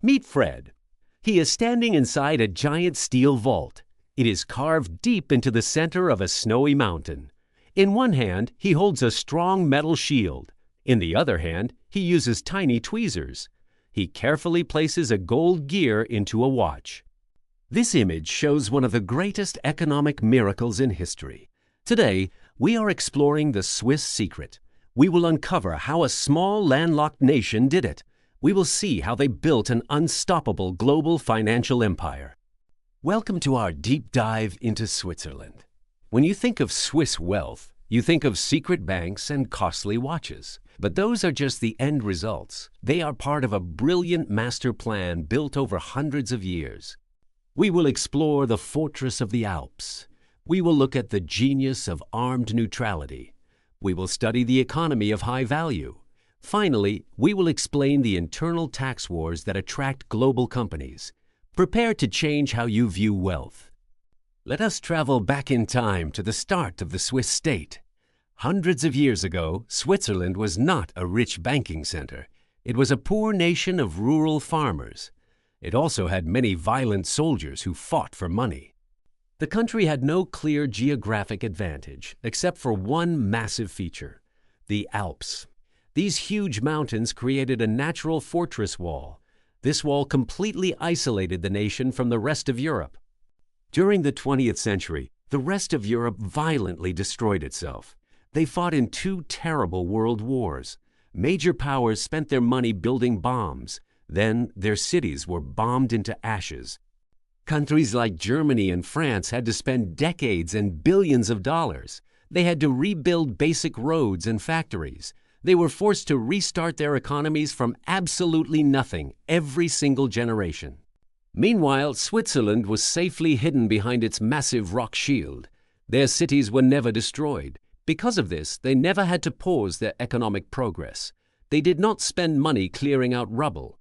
Meet Fred. He is standing inside a giant steel vault. It is carved deep into the center of a snowy mountain. In one hand, he holds a strong metal shield. In the other hand, he uses tiny tweezers. He carefully places a gold gear into a watch. This image shows one of the greatest economic miracles in history. Today, we are exploring the Swiss secret. We will uncover how a small landlocked nation did it. We will see how they built an unstoppable global financial empire. Welcome to our deep dive into Switzerland. When you think of Swiss wealth, you think of secret banks and costly watches. But those are just the end results. They are part of a brilliant master plan built over hundreds of years. We will explore the fortress of the Alps. We will look at the genius of armed neutrality. We will study the economy of high value. Finally, we will explain the internal tax wars that attract global companies. Prepare to change how you view wealth. Let us travel back in time to the start of the Swiss state. Hundreds of years ago, Switzerland was not a rich banking center. It was a poor nation of rural farmers. It also had many violent soldiers who fought for money. The country had no clear geographic advantage, except for one massive feature: the Alps. These huge mountains created a natural fortress wall. This wall completely isolated the nation from the rest of Europe. During the 20th century, the rest of Europe violently destroyed itself. They fought in two terrible world wars. Major powers spent their money building bombs. Then their cities were bombed into ashes. Countries like Germany and France had to spend decades and billions of dollars. They had to rebuild basic roads and factories. They were forced to restart their economies from absolutely nothing every single generation. Meanwhile, Switzerland was safely hidden behind its massive rock shield. Their cities were never destroyed. Because of this, they never had to pause their economic progress. They did not spend money clearing out rubble.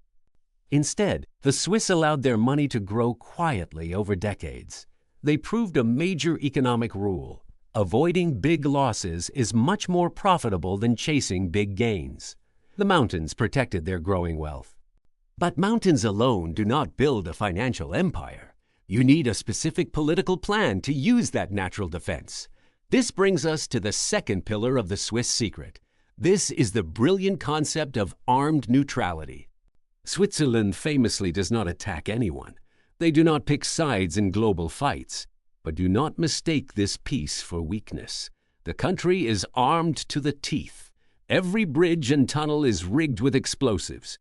Instead, the Swiss allowed their money to grow quietly over decades. They proved a major economic rule: avoiding big losses is much more profitable than chasing big gains. The mountains protected their growing wealth. But mountains alone do not build a financial empire. You need a specific political plan to use that natural defense. This brings us to the second pillar of the Swiss secret. This is the brilliant concept of armed neutrality. Switzerland famously does not attack anyone. They do not pick sides in global fights. But do not mistake this peace for weakness. The country is armed to the teeth. Every bridge and tunnel is rigged with explosives.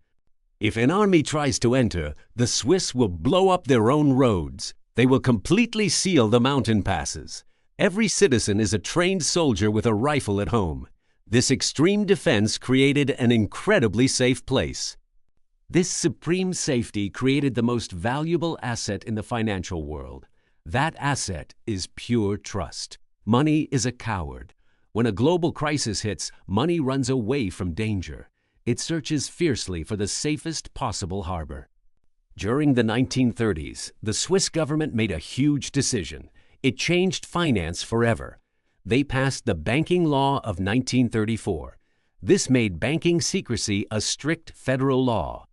If an army tries to enter, the Swiss will blow up their own roads. They will completely seal the mountain passes. Every citizen is a trained soldier with a rifle at home. This extreme defense created an incredibly safe place. This supreme safety created the most valuable asset in the financial world. That asset is pure trust. Money is a coward. When a global crisis hits, money runs away from danger. It searches fiercely for the safest possible harbor. During the 1930s, the Swiss government made a huge decision. It changed finance forever. They passed the Banking Law of 1934. This made banking secrecy a strict federal law.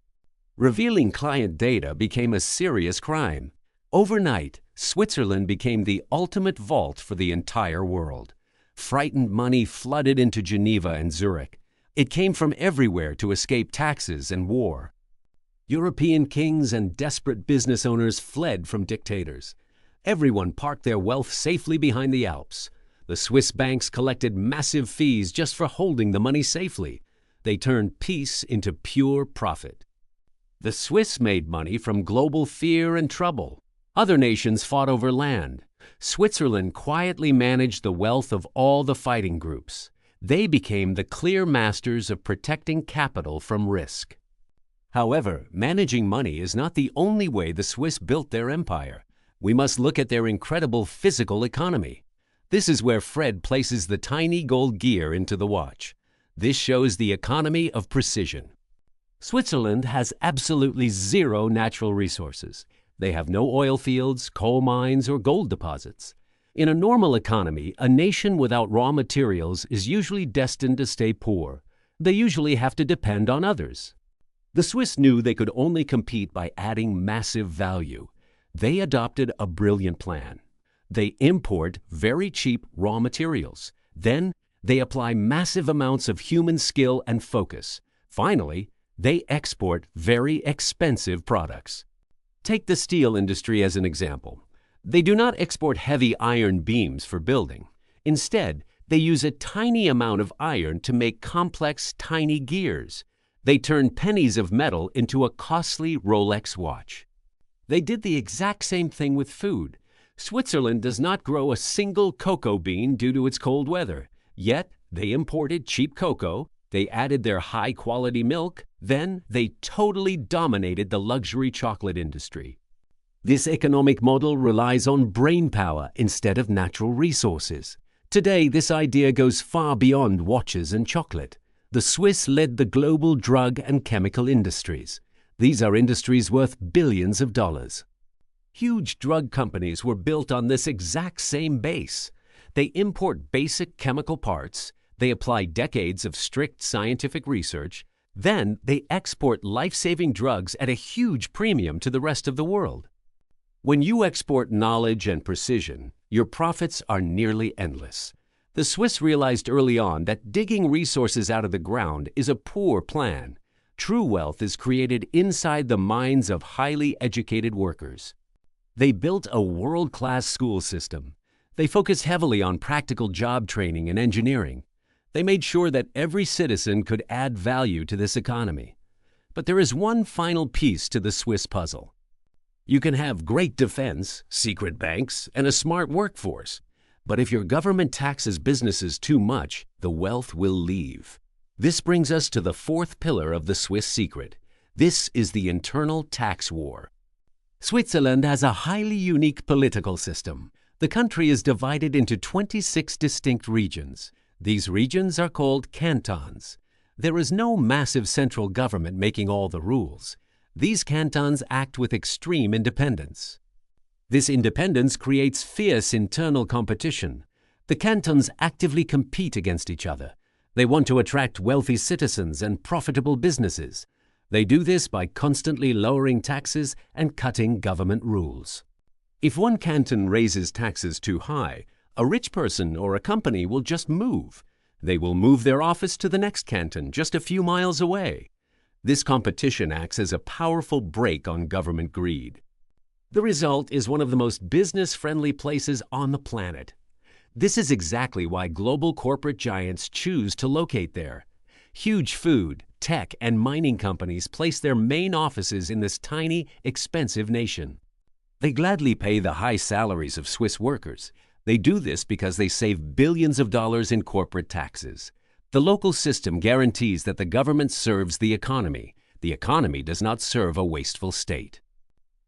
Revealing client data became a serious crime. Overnight, Switzerland became the ultimate vault for the entire world. Frightened money flooded into Geneva and Zurich. It came from everywhere to escape taxes and war. European kings and desperate business owners fled from dictators. Everyone parked their wealth safely behind the Alps. The Swiss banks collected massive fees just for holding the money safely. They turned peace into pure profit. The Swiss made money from global fear and trouble. Other nations fought over land. Switzerland quietly managed the wealth of all the fighting groups. They became the clear masters of protecting capital from risk. However, managing money is not the only way the Swiss built their empire. We must look at their incredible physical economy. This is where Fred places the tiny gold gear into the watch. This shows the economy of precision. Switzerland has absolutely zero natural resources. They have no oil fields, coal mines, or gold deposits. In a normal economy, a nation without raw materials is usually destined to stay poor. They usually have to depend on others. The Swiss knew they could only compete by adding massive value. They adopted a brilliant plan. They import very cheap raw materials. Then, they apply massive amounts of human skill and focus. Finally, they export very expensive products. Take the steel industry as an example. They do not export heavy iron beams for building. Instead, they use a tiny amount of iron to make complex, tiny gears. They turn pennies of metal into a costly Rolex watch. They did the exact same thing with food. Switzerland does not grow a single cocoa bean due to its cold weather. Yet, they imported cheap cocoa, they added their high-quality milk, then they totally dominated the luxury chocolate industry. This economic model relies on brain power instead of natural resources. Today, this idea goes far beyond watches and chocolate. The Swiss led the global drug and chemical industries. These are industries worth billions of dollars. Huge drug companies were built on this exact same base. They import basic chemical parts, they apply decades of strict scientific research, then they export life-saving drugs at a huge premium to the rest of the world. When you export knowledge and precision, your profits are nearly endless. The Swiss realized early on that digging resources out of the ground is a poor plan. True wealth is created inside the minds of highly educated workers. They built a world-class school system. They focused heavily on practical job training and engineering. They made sure that every citizen could add value to this economy. But there is one final piece to the Swiss puzzle. You can have great defense, secret banks, and a smart workforce. But if your government taxes businesses too much, the wealth will leave. This brings us to the fourth pillar of the Swiss secret. This is the internal tax war. Switzerland has a highly unique political system. The country is divided into 26 distinct regions. These regions are called cantons. There is no massive central government making all the rules. These cantons act with extreme independence. This independence creates fierce internal competition. The cantons actively compete against each other. They want to attract wealthy citizens and profitable businesses. They do this by constantly lowering taxes and cutting government rules. If one canton raises taxes too high, a rich person or a company will just move. They will move their office to the next canton just a few miles away. This competition acts as a powerful brake on government greed. The result is one of the most business-friendly places on the planet. This is exactly why global corporate giants choose to locate there. Huge food, tech, and mining companies place their main offices in this tiny, expensive nation. They gladly pay the high salaries of Swiss workers. They do this because they save billions of dollars in corporate taxes. The local system guarantees that the government serves the economy. The economy does not serve a wasteful state.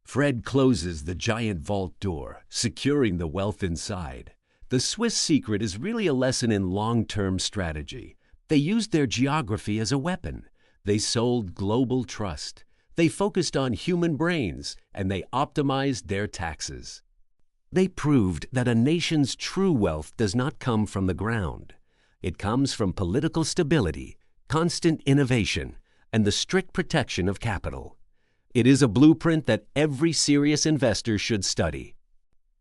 Fred closes the giant vault door, securing the wealth inside. The Swiss secret is really a lesson in long-term strategy. They used their geography as a weapon. They sold global trust. They focused on human brains, and they optimized their taxes. They proved that a nation's true wealth does not come from the ground. It comes from political stability, constant innovation, and the strict protection of capital. It is a blueprint that every serious investor should study.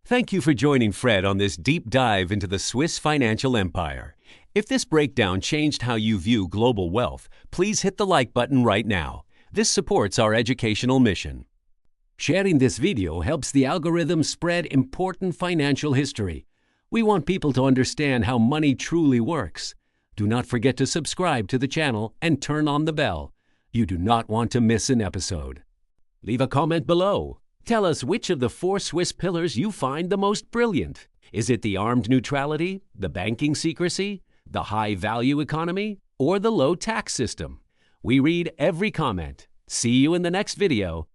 Thank you for joining Fred on this deep dive into the Swiss financial empire. If this breakdown changed how you view global wealth, please hit the like button right now. This supports our educational mission. Sharing this video helps the algorithm spread important financial history. We want people to understand how money truly works. Do not forget to subscribe to the channel and turn on the bell. You do not want to miss an episode. Leave a comment below. Tell us which of the 4 Swiss pillars you find the most brilliant. Is it the armed neutrality, the banking secrecy, the high-value economy, or the low tax system? We read every comment. See you in the next video.